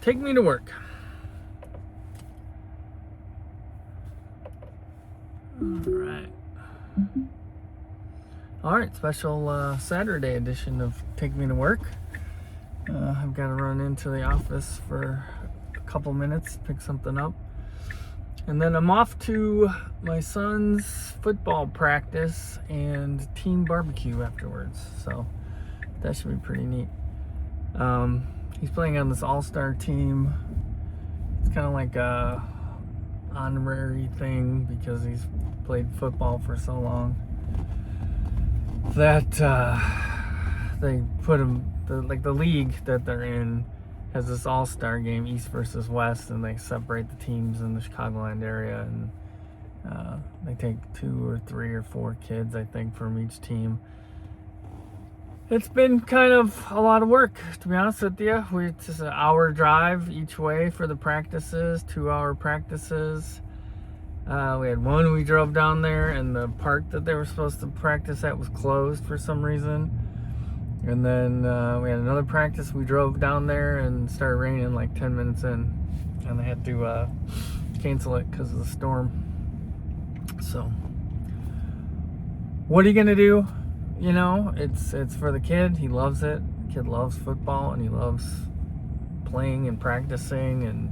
Take me to work. All right, special Saturday edition of Take Me to Work. I've got to run into the office for a couple minutes, pick something up. And then I'm off to my son's football practice and team barbecue afterwards. So that should be pretty neat. He's playing on this all-star team. It's kind of like a honorary thing because he's played football for so long that they put him, the league that they're in has this all-star game, East versus West, and they separate the teams in the Chicagoland area, and they take 2 or 3 or 4 kids, I think, from each team. It's been kind of a lot of work, to be honest with you. It's just an hour drive each way for the practices, 2-hour practices. We had one we drove down there, and the park that they were supposed to practice at was closed for some reason. And then we had another practice. We drove down there and started raining like 10 minutes in, and they had to cancel it because of the storm. So what are you gonna do? You know, it's for the kid. He loves it. The kid loves football, and he loves playing and practicing, and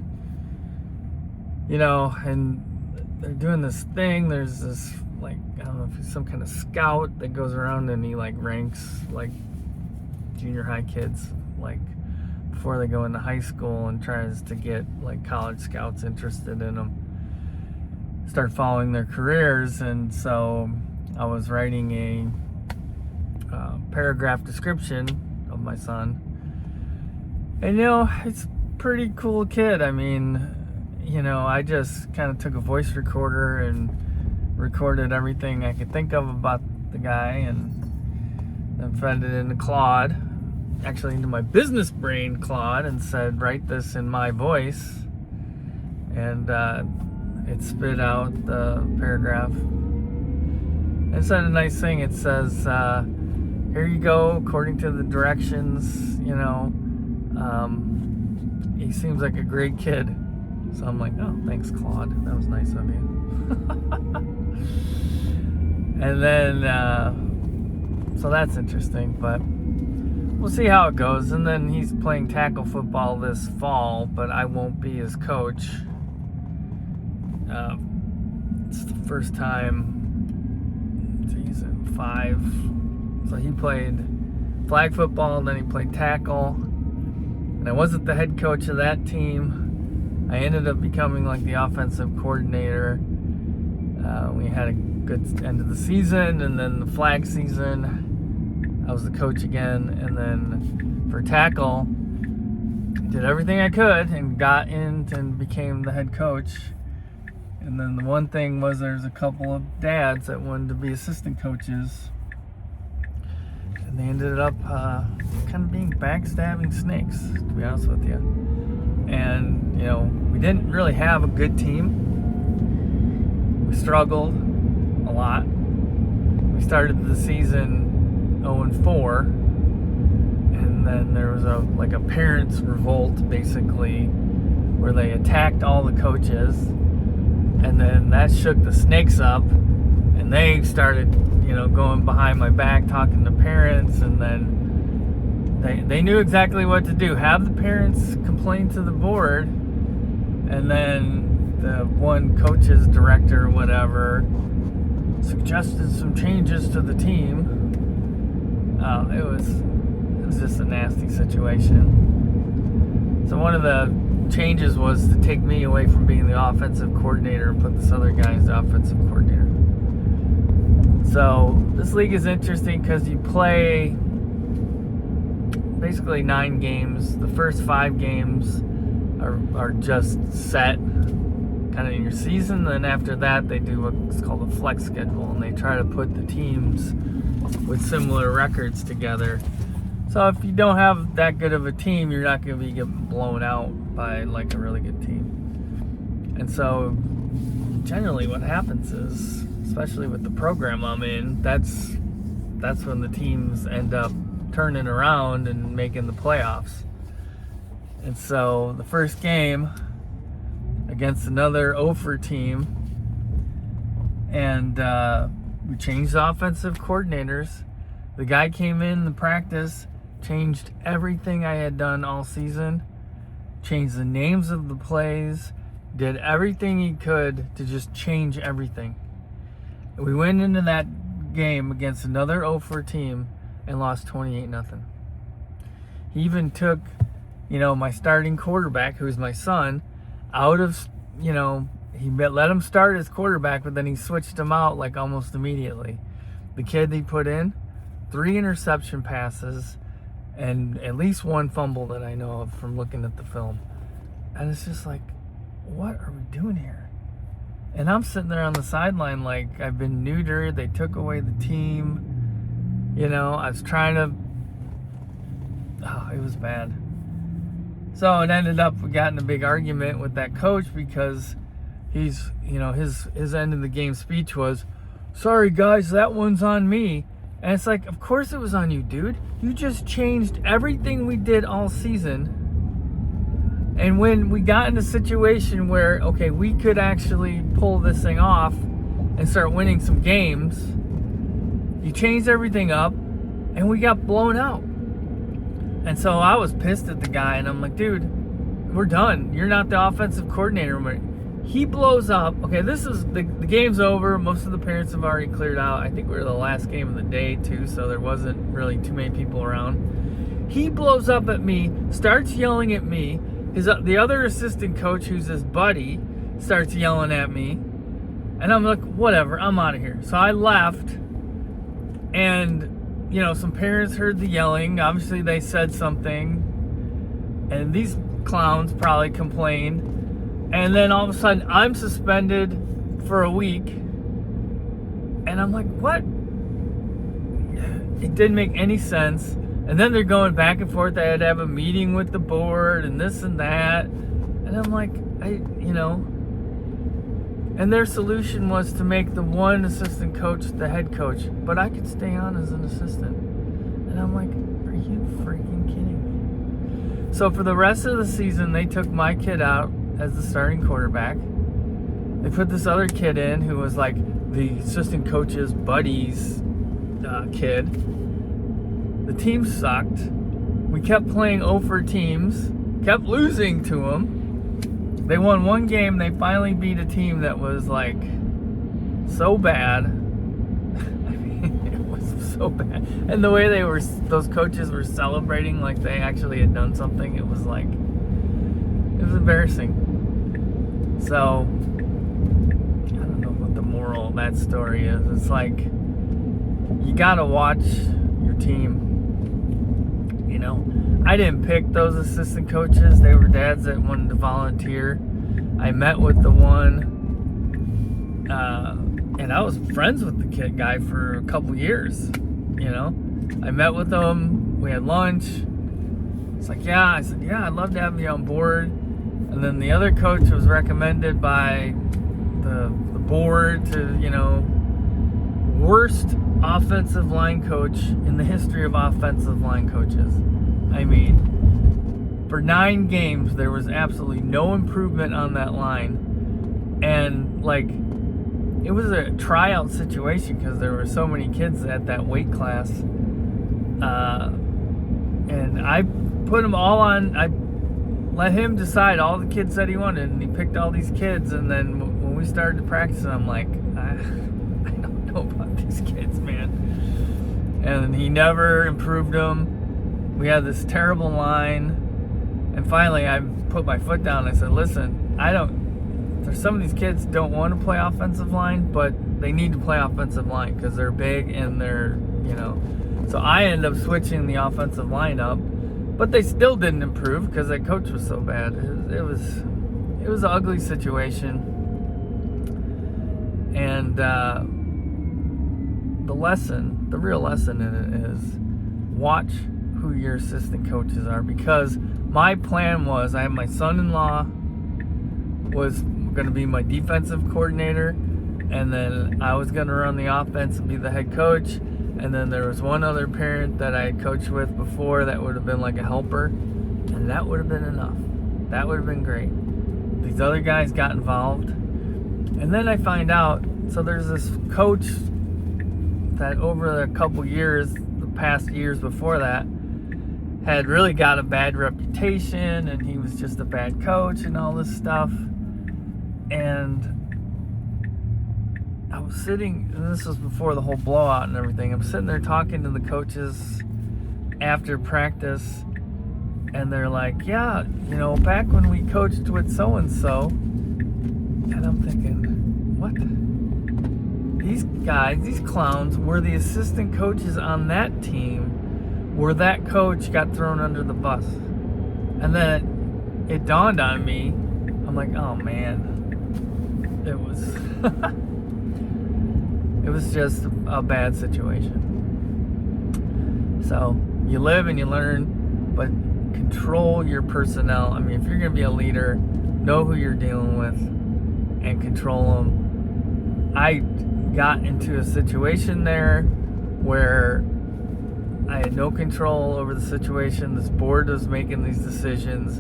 you know, and they're doing this thing. There's this, like, I don't know if he's some kind of scout that goes around and he like ranks like junior high kids like before they go into high school, and tries to get like college scouts interested in them, start following their careers. And so I was writing a paragraph description of my son, and you know, it's a pretty cool kid. I mean, you know, I just kind of took a voice recorder and recorded everything I could think of about the guy, and then fed it into Claude, actually into my business brain Claude, and said, write this in my voice. And it spit out the paragraph. It said a nice thing. It says, here you go, according to the directions, you know, he seems like a great kid. So I'm like, oh, thanks, Claude. That was nice of you. And then, so that's interesting, but we'll see how it goes. And then he's playing tackle football this fall, but I won't be his coach. It's the first time. He's in 5. So he played flag football, and then he played tackle. And I wasn't the head coach of that team. I ended up becoming like the offensive coordinator. We had a good end of the season, and then the flag season, I was the coach again. And then for tackle, did everything I could and got in and became the head coach. And then the one thing was, there's a couple of dads that wanted to be assistant coaches, and they ended up kind of being backstabbing snakes, to be honest with you. And, you know, we didn't really have a good team. We struggled a lot. We started the season 0-4, and then there was a parents' revolt, basically, where they attacked all the coaches, and then that shook the snakes up, and they started, you know, going behind my back, talking to parents, and then they knew exactly what to do. Have the parents complain to the board, and then the one coach's director or whatever suggested some changes to the team. It was just a nasty situation. So one of the changes was to take me away from being the offensive coordinator and put this other guy as the offensive coordinator. So this league is interesting because you play basically 9 games. The first 5 games are just set kind of in your season. Then after that, they do what's called a flex schedule, and they try to put the teams with similar records together. So if you don't have that good of a team, you're not going to be getting blown out by like a really good team. And so generally what happens is, especially with the program I'm in, that's when the teams end up turning around and making the playoffs. And so the first game against another Ophir team, and we changed the offensive coordinators. The guy came in the practice, changed everything I had done all season, changed the names of the plays, did everything he could to just change everything. We went into that game against another Ophir team and lost 28-0. He even took, my starting quarterback, who's my son, out of, he let him start as quarterback, but then he switched him out like almost immediately. The kid he put in, 3 interception passes, and at least 1 fumble that I know of from looking at the film. And it's just like, what are we doing here? And I'm sitting there on the sideline like I've been neutered. They took away the team. I was trying to... Oh, it was bad. So it ended up, we got in a big argument with that coach because he's, his end of the game speech was, "Sorry guys, that one's on me." And it's like, of course it was on you, dude. You just changed everything we did all season. And when we got in a situation where, okay, we could actually pull this thing off and start winning some games, you changed everything up and we got blown out. And so I was pissed at the guy, and I'm like, dude, we're done. You're not the offensive coordinator. He blows up. Okay, this is the game's over. Most of the parents have already cleared out. I think we were the last game of the day too, so there wasn't really too many people around. He blows up at me, starts yelling at me. The other assistant coach, who's his buddy, starts yelling at me, and I'm like, whatever, I'm out of here. So I left, and some parents heard the yelling. Obviously, they said something, and these clowns probably complained. And then all of a sudden, I'm suspended for a week. And I'm like, what? It didn't make any sense. And then they're going back and forth. I had to have a meeting with the board and this and that. And I'm like, and their solution was to make the one assistant coach the head coach. But I could stay on as an assistant. And I'm like, are you freaking kidding me? So for the rest of the season, they took my kid out as the starting quarterback. They put this other kid in who was like the assistant coach's buddy's kid. The team sucked. We kept playing Ophir teams, kept losing to them. They won one game. They finally beat a team that was like so bad. I mean, it was so bad. And the way those coaches were celebrating like they actually had done something, it was embarrassing. So, I don't know what the moral of that story is. It's like, you gotta watch your team. I didn't pick those assistant coaches. They were dads that wanted to volunteer. I met with the one, and I was friends with the kid guy for a couple years. I met with him. We had lunch. It's like, yeah. I said, yeah, I'd love to have you on board. And then the other coach was recommended by the board to, worst offensive line coach in the history of offensive line coaches. I mean, for 9 games, there was absolutely no improvement on that line. And, it was a tryout situation because there were so many kids at that weight class. And I put them all on... I let him decide all the kids that he wanted, and he picked all these kids. And then when we started to practice, I'm like, I don't know about these kids, man. And he never improved them. We had this terrible line, and finally I put my foot down and I said, listen, some of these kids don't want to play offensive line, but they need to play offensive line because they're big and they're, So I ended up switching the offensive line up. But they still didn't improve because that coach was so bad. It was an ugly situation. And the real lesson in it is watch who your assistant coaches are. Because my plan was, I have my son-in-law was going to be my defensive coordinator. And then I was going to run the offense and be the head coach. And then there was one other parent that I had coached with before that would have been like a helper. And that would have been enough. That would have been great. These other guys got involved. And then I find out, so there's this coach that over a couple years, the past years before that, had really got a bad reputation, and he was just a bad coach and all this stuff. And I was sitting, and this was before the whole blowout and everything, I'm sitting there talking to the coaches after practice, and they're like, yeah, back when we coached with so-and-so, and I'm thinking, what? These guys, these clowns, were the assistant coaches on that team where that coach got thrown under the bus. And then it dawned on me, I'm like, oh man, it was it was just a bad situation. So you live and you learn, but control your personnel. I mean, if you're gonna be a leader, know who you're dealing with and control them. I got into a situation there where I had no control over the situation. This board was making these decisions,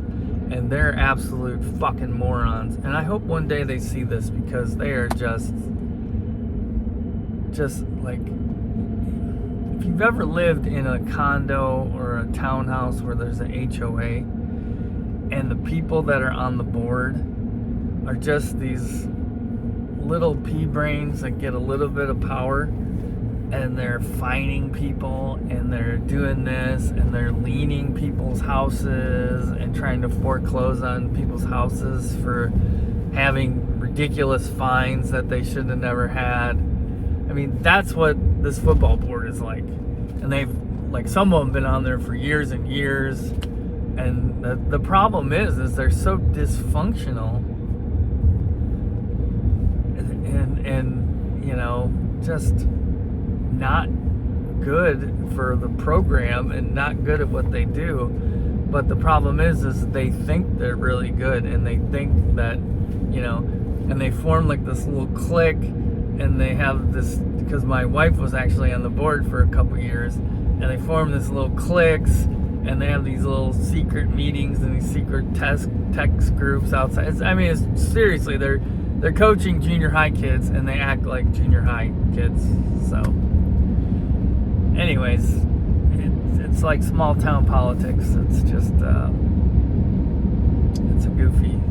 and they're absolute fucking morons. And I hope one day they see this, because they are just like, if you've ever lived in a condo or a townhouse where there's an HOA, and the people that are on the board are just these little pea brains that get a little bit of power, and they're fining people, and they're doing this, and they're leaning people's houses and trying to foreclose on people's houses for having ridiculous fines that they should have never had. I mean, that's what this football board is like. And they've, like, some of them been on there for years and years. And the problem is they're so dysfunctional. And just not good for the program and not good at what they do. But the problem is they think they're really good, and they think that, and they form like this little clique, and they have this, because my wife was actually on the board for a couple years, and they form this little cliques, and they have these little secret meetings and these secret text groups outside. It's seriously, they're coaching junior high kids, and they act like junior high kids. So anyways, it's like small town politics. It's just it's a goofy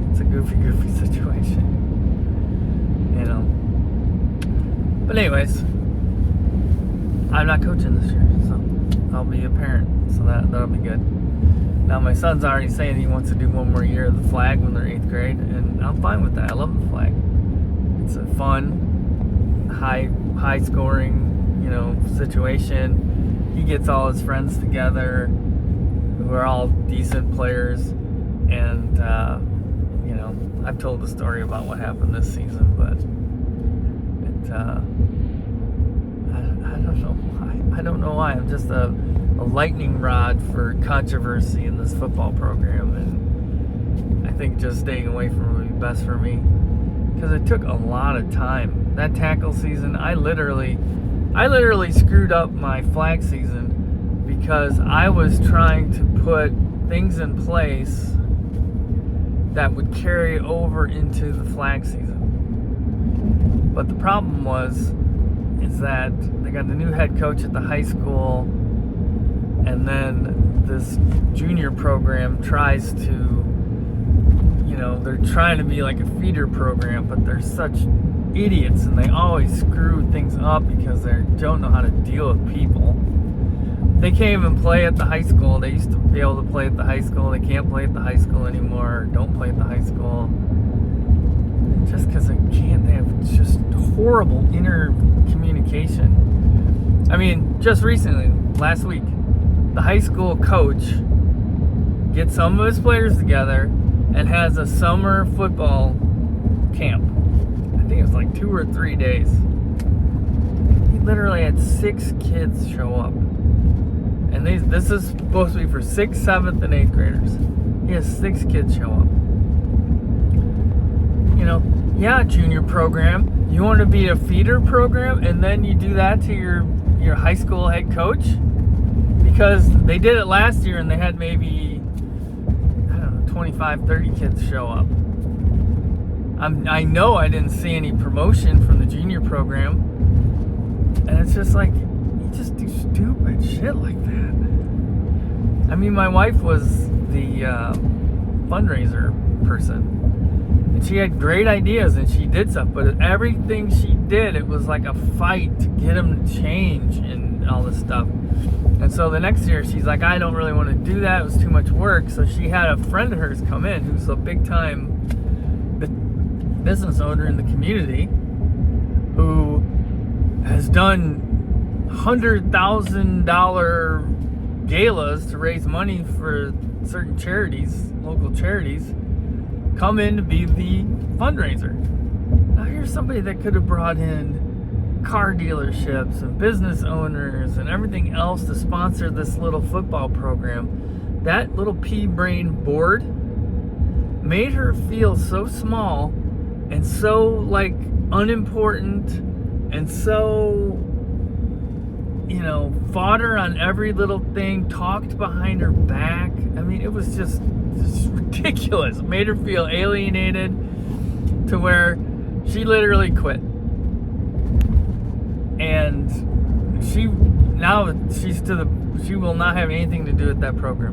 situation, But anyways, I'm not coaching this year, so I'll be a parent, so that'll be good. Now my son's already saying he wants to do one more year of the flag when they're 8th grade, and I'm fine with that. I love the flag. It's a fun, high scoring, situation. He gets all his friends together who are all decent players, and I've told the story about what happened this season, but I don't know why. I'm just a lightning rod for controversy in this football program, and I think just staying away from it would be best for me, because it took a lot of time. That tackle season, I literally screwed up my flag season because I was trying to put things in place that would carry over into the flag season. But the problem is that they got the new head coach at the high school, and then this junior program tries to, they're trying to be like a feeder program, but they're such idiots, and they always screw things up because they don't know how to deal with people. They can't even play at the high school. They used to be able to play at the high school. They can't play at the high school anymore. Don't play at the high school. Just because they can't. They have just horrible inner communication. I mean, just recently, last week, the high school coach gets some of his players together and has a summer football camp. I think it was like 2 or 3 days. He literally had 6 kids show up. And this is supposed to be for 6th, 7th, and 8th graders. He has 6 kids show up. Yeah, junior program. You want to be a feeder program, and then you do that to your high school head coach? Because they did it last year, and they had maybe 25, 30 kids show up. I know I didn't see any promotion from the junior program. And it's just like, you just do stupid shit like that. I mean, my wife was the fundraiser person. And she had great ideas and she did stuff. But everything she did, it was like a fight to get them to change and all this stuff. And so the next year, she's like, I don't really want to do that. It was too much work. So she had a friend of hers come in who's a big-time business owner in the community who has done $100,000 galas to raise money for certain charities, local charities, come in to be the fundraiser. Now here's somebody that could have brought in car dealerships and business owners and everything else to sponsor this little football program. That little pea-brain board made her feel so small and so like unimportant and so, you know, fodder on every little thing, talked behind her back. I mean, it was just ridiculous. It made her feel alienated to where she literally quit. And she will not have anything to do with that program,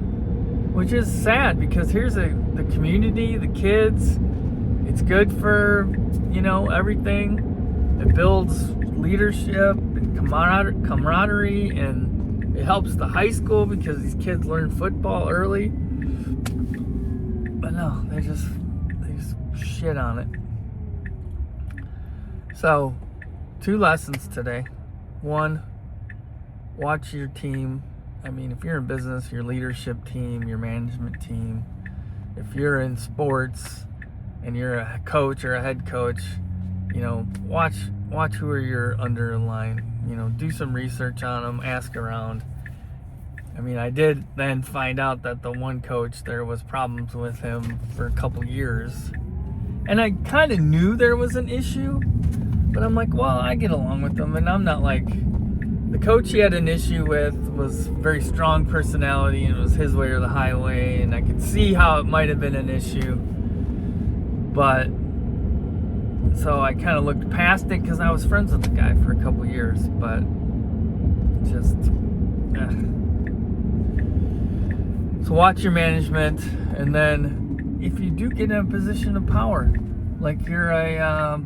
which is sad because here's the community, the kids. It's good for, you know, everything. It builds leadership and camaraderie, and it helps the high school because these kids learn football early. But no, they just shit on it. So, 2 lessons today. 1, watch your team. I mean, if you're in business, your leadership team, your management team. If you're in sports and you're a coach or a head coach, you know, watch who are your underlying. You know, do some research on them, ask around. I mean, I did then find out that the one coach, there was problems with him for a couple years. And I kind of knew there was an issue, but I'm like, well, I get along with them, and I'm not like, the coach he had an issue with was very strong personality, and it was his way or the highway, and I could see how it might have been an issue. But, so I kind of looked past it because I was friends with the guy for a couple years, but just, So watch your management, and then if you do get in a position of power, like you're a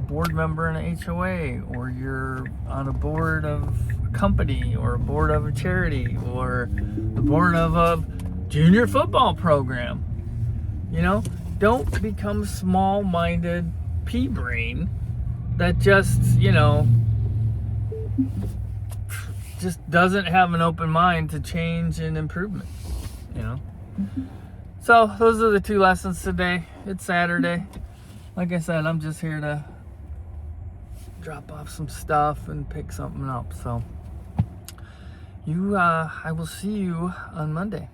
board member in an HOA, or you're on a board of a company, or a board of a charity, or the board of a junior football program, you know, don't become small-minded pea-brain that just, you know, just doesn't have an open mind to change and improvement, you know. So those are the 2 lessons today. It's Saturday. Like I said, I'm just here to drop off some stuff and pick something up. So I will see you on Monday.